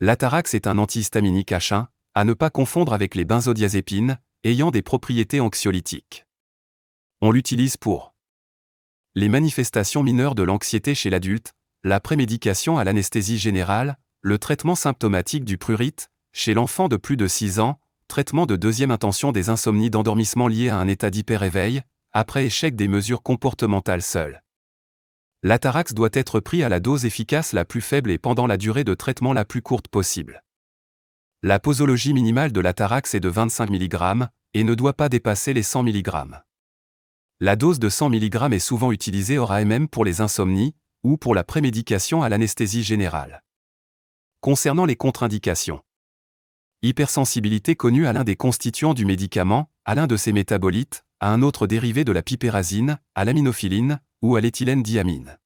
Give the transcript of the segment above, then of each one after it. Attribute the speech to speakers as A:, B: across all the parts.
A: L'atarax est un antihistaminique H1, à ne pas confondre avec les benzodiazépines, ayant des propriétés anxiolytiques. On l'utilise pour les manifestations mineures de l'anxiété chez l'adulte, la prémédication à l'anesthésie générale, le traitement symptomatique du prurite, chez l'enfant de plus de 6 ans, traitement de deuxième intention des insomnies d'endormissement liées à un état d'hyperéveil, après échec des mesures comportementales seules. L'atarax doit être pris à la dose efficace la plus faible et pendant la durée de traitement la plus courte possible. La posologie minimale de l'atarax est de 25 mg, et ne doit pas dépasser les 100 mg. La dose de 100 mg est souvent utilisée hors AMM pour les insomnies, ou pour la prémédication à l'anesthésie générale. Concernant les contre-indications. Hypersensibilité connue à l'un des constituants du médicament, à l'un de ses métabolites, à un autre dérivé de la pipérazine, à l'aminophiline, ou à l'éthylène-diamine.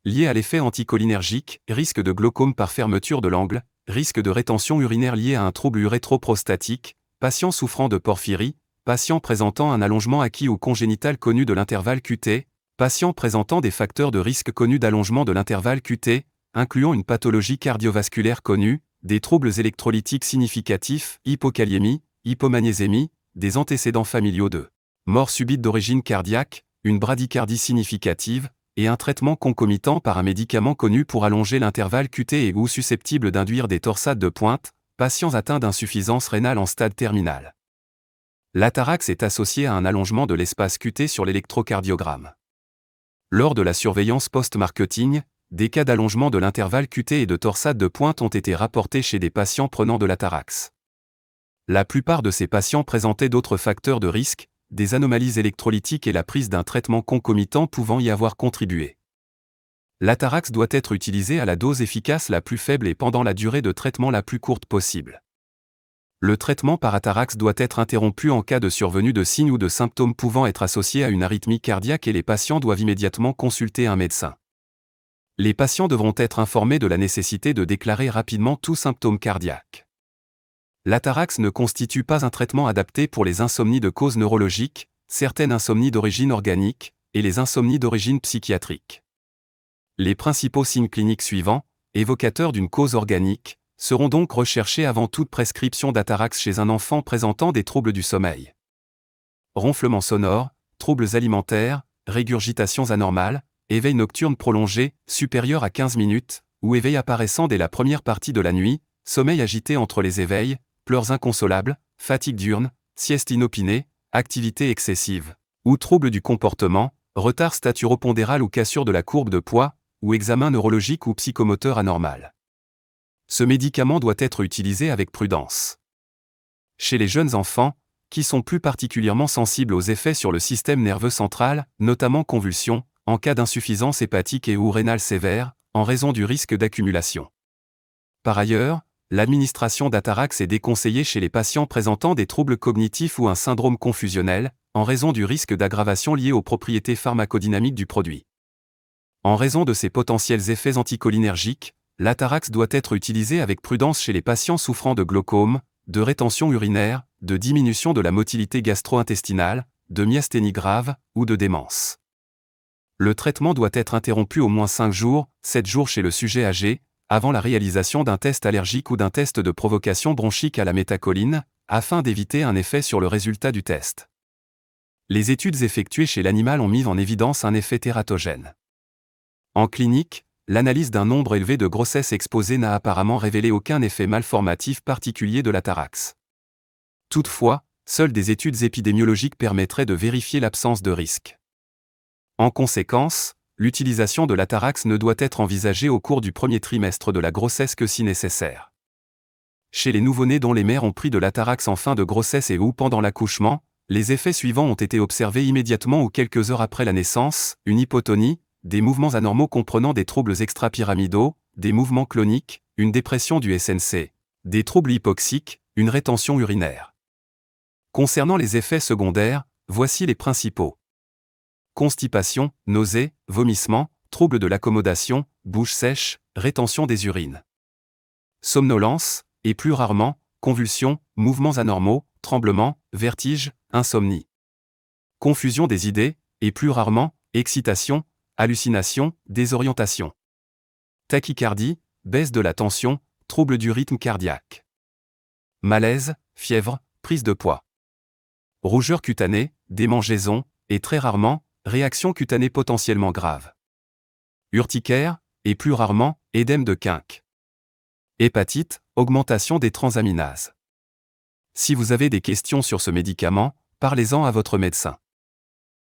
A: Lié à l'effet anticholinergique, risque de glaucome par fermeture de l'angle, risque de rétention urinaire lié à un trouble urétro-prostatique, patient souffrant de porphyrie, patient présentant un allongement acquis ou congénital connu de l'intervalle QT, patient présentant des facteurs de risque connus d'allongement de l'intervalle QT, incluant une pathologie cardiovasculaire connue, des troubles électrolytiques significatifs, hypokaliémie, hypomagnésémie, des antécédents familiaux de mort subite d'origine cardiaque, une bradycardie significative, et un traitement concomitant par un médicament connu pour allonger l'intervalle QT et ou susceptible d'induire des torsades de pointe, patients atteints d'insuffisance rénale en stade terminal. L'atarax est associé à un allongement de l'espace QT sur l'électrocardiogramme. Lors de la surveillance post-marketing, des cas d'allongement de l'intervalle QT et de torsade de pointe ont été rapportés chez des patients prenant de l'atarax. La plupart de ces patients présentaient d'autres facteurs de risque, des anomalies électrolytiques et la prise d'un traitement concomitant pouvant y avoir contribué. L'atarax doit être utilisé à la dose efficace la plus faible et pendant la durée de traitement la plus courte possible. Le traitement par atarax doit être interrompu en cas de survenue de signes ou de symptômes pouvant être associés à une arythmie cardiaque et les patients doivent immédiatement consulter un médecin. Les patients devront être informés de la nécessité de déclarer rapidement tout symptôme cardiaque. L'atarax ne constitue pas un traitement adapté pour les insomnies de cause neurologique, certaines insomnies d'origine organique, et les insomnies d'origine psychiatrique. Les principaux signes cliniques suivants, évocateurs d'une cause organique, seront donc recherchés avant toute prescription d'atarax chez un enfant présentant des troubles du sommeil. Ronflements sonores, troubles alimentaires, régurgitations anormales, éveil nocturne prolongé, supérieur à 15 minutes, ou éveil apparaissant dès la première partie de la nuit, sommeil agité entre les éveils, pleurs inconsolables, fatigue diurne, sieste inopinée, activité excessive, ou troubles du comportement, retard staturopondéral ou cassure de la courbe de poids, ou examen neurologique ou psychomoteur anormal. Ce médicament doit être utilisé avec prudence. Chez les jeunes enfants, qui sont plus particulièrement sensibles aux effets sur le système nerveux central, notamment convulsions, en cas d'insuffisance hépatique et ou rénale sévère, en raison du risque d'accumulation. Par ailleurs, l'administration d'atarax est déconseillée chez les patients présentant des troubles cognitifs ou un syndrome confusionnel, en raison du risque d'aggravation lié aux propriétés pharmacodynamiques du produit. En raison de ses potentiels effets anticholinergiques, l'atarax doit être utilisé avec prudence chez les patients souffrant de glaucome, de rétention urinaire, de diminution de la motilité gastro-intestinale, de myasthénie grave, ou de démence. Le traitement doit être interrompu au moins 5 jours, 7 jours chez le sujet âgé, avant la réalisation d'un test allergique ou d'un test de provocation bronchique à la métacholine, afin d'éviter un effet sur le résultat du test. Les études effectuées chez l'animal ont mis en évidence un effet tératogène. En clinique, l'analyse d'un nombre élevé de grossesses exposées n'a apparemment révélé aucun effet malformatif particulier de l'atarax. Toutefois, seules des études épidémiologiques permettraient de vérifier l'absence de risque. En conséquence, l'utilisation de l'atarax ne doit être envisagée au cours du premier trimestre de la grossesse que si nécessaire. Chez les nouveau-nés dont les mères ont pris de l'atarax en fin de grossesse et ou pendant l'accouchement, les effets suivants ont été observés immédiatement ou quelques heures après la naissance, une hypotonie, des mouvements anormaux comprenant des troubles extrapyramidaux, des mouvements cloniques, une dépression du SNC, des troubles hypoxiques, une rétention urinaire. Concernant les effets secondaires, voici les principaux. Constipation, nausées, vomissements, troubles de l'accommodation, bouche sèche, rétention des urines. Somnolence, et plus rarement, convulsions, mouvements anormaux, tremblements, vertiges, insomnie. Confusion des idées, et plus rarement, excitation, hallucination, désorientation. Tachycardie, baisse de la tension, troubles du rythme cardiaque. Malaise, fièvre, prise de poids. Rougeur cutanée, démangeaisons, et très rarement, réaction cutanée potentiellement grave. Urticaire, et plus rarement, édème de Quincke. Hépatite, augmentation des transaminases. Si vous avez des questions sur ce médicament, parlez-en à votre médecin.